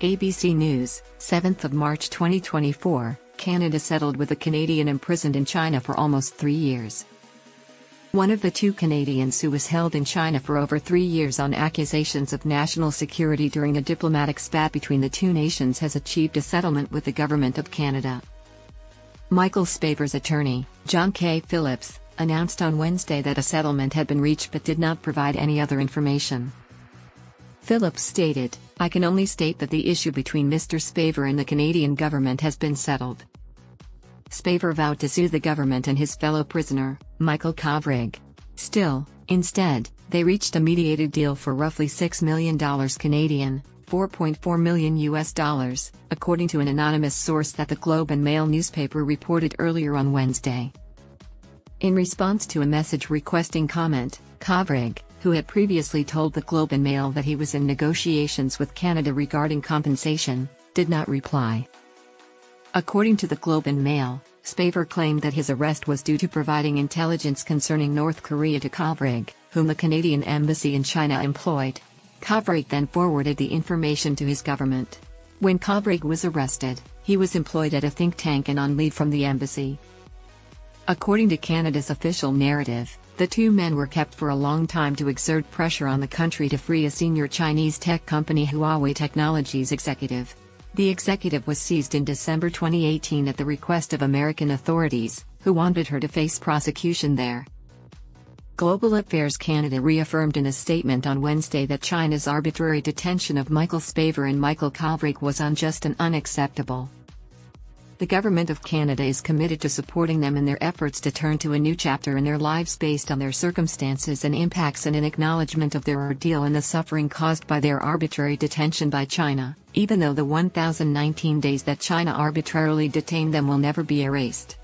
ABC News, 7th of March 2024, Canada settled with a Canadian imprisoned in China for almost 3 years. One of the two Canadians who was held in China for over 3 years on accusations of national security during a diplomatic spat between the two nations has achieved a settlement with the Government of Canada. Michael Spavor's attorney, John K. Phillips, announced on Wednesday that a settlement had been reached but did not provide any other information. Phillips stated, "I can only state that the issue between Mr. Spavor and the Canadian government has been settled." Spavor vowed to sue the government and his fellow prisoner, Michael Kovrig. Still, instead, they reached a mediated deal for roughly $6 million Canadian, $4.4 million US, according to an anonymous source that the Globe and Mail newspaper reported earlier on Wednesday. In response to a message requesting comment, Kovrig, who had previously told the Globe and Mail that he was in negotiations with Canada regarding compensation, did not reply. According to the Globe and Mail, Spavor claimed that his arrest was due to providing intelligence concerning North Korea to Kovrig, whom the Canadian embassy in China employed. Kovrig then forwarded the information to his government. When Kovrig was arrested, he was employed at a think tank and on leave from the embassy. According to Canada's official narrative, the two men were kept for a long time to exert pressure on the country to free a senior Chinese tech company Huawei Technologies executive. The executive was seized in December 2018 at the request of American authorities, who wanted her to face prosecution there. Global Affairs Canada reaffirmed in a statement on Wednesday that China's arbitrary detention of Michael Spavor and Michael Kovrig was unjust and unacceptable. The Government of Canada is committed to supporting them in their efforts to turn to a new chapter in their lives based on their circumstances and impacts, and in acknowledgement of their ordeal and the suffering caused by their arbitrary detention by China, even though the 1,019 days that China arbitrarily detained them will never be erased.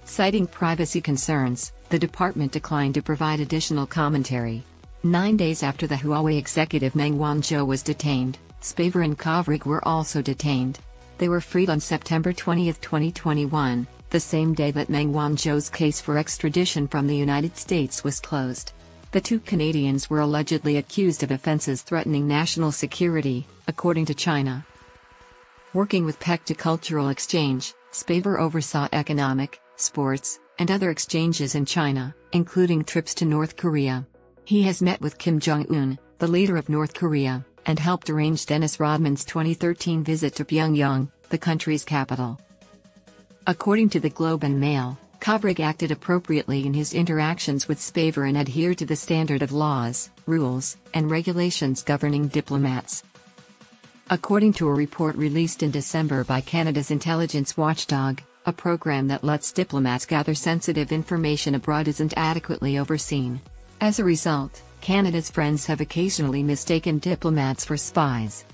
Citing privacy concerns, the department declined to provide additional commentary. 9 days after the Huawei executive Meng Wanzhou was detained, Spavor and Kovrig were also detained. They were freed on September 20, 2021, the same day that Meng Wanzhou's case for extradition from the United States was closed. The two Canadians were allegedly accused of offenses threatening national security, according to China. Working with PEC to cultural exchange, Spavor oversaw economic, sports, and other exchanges in China, including trips to North Korea. He has met with Kim Jong-un, the leader of North Korea, and helped arrange Dennis Rodman's 2013 visit to Pyongyang, the country's capital. According to the Globe and Mail, Kovrig acted appropriately in his interactions with Spavor and adhered to the standard of laws, rules, and regulations governing diplomats. According to a report released in December by Canada's intelligence watchdog, a program that lets diplomats gather sensitive information abroad isn't adequately overseen. As a result, Canada's friends have occasionally mistaken diplomats for spies.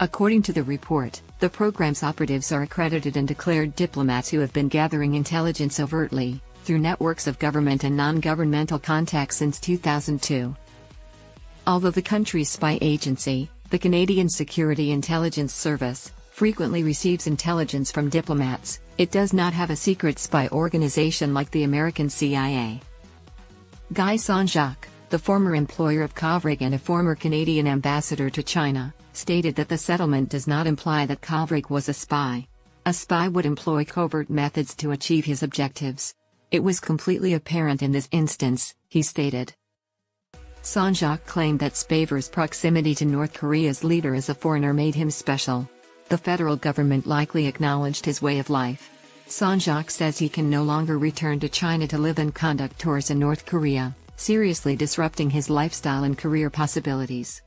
According to the report, the program's operatives are accredited and declared diplomats who have been gathering intelligence overtly, through networks of government and non-governmental contacts since 2002. Although the country's spy agency, the Canadian Security Intelligence Service, frequently receives intelligence from diplomats, it does not have a secret spy organization like the American CIA. Guy Saint-Jacques, the former employer of Kovrig and a former Canadian ambassador to China, stated that the settlement does not imply that Kovrig was a spy. A spy would employ covert methods to achieve his objectives. It was completely apparent in this instance, he stated. Saint-Jacques claimed that Spavor's proximity to North Korea's leader as a foreigner made him special. The federal government likely acknowledged his way of life. Saint-Jacques says he can no longer return to China to live and conduct tours in North Korea, seriously disrupting his lifestyle and career possibilities.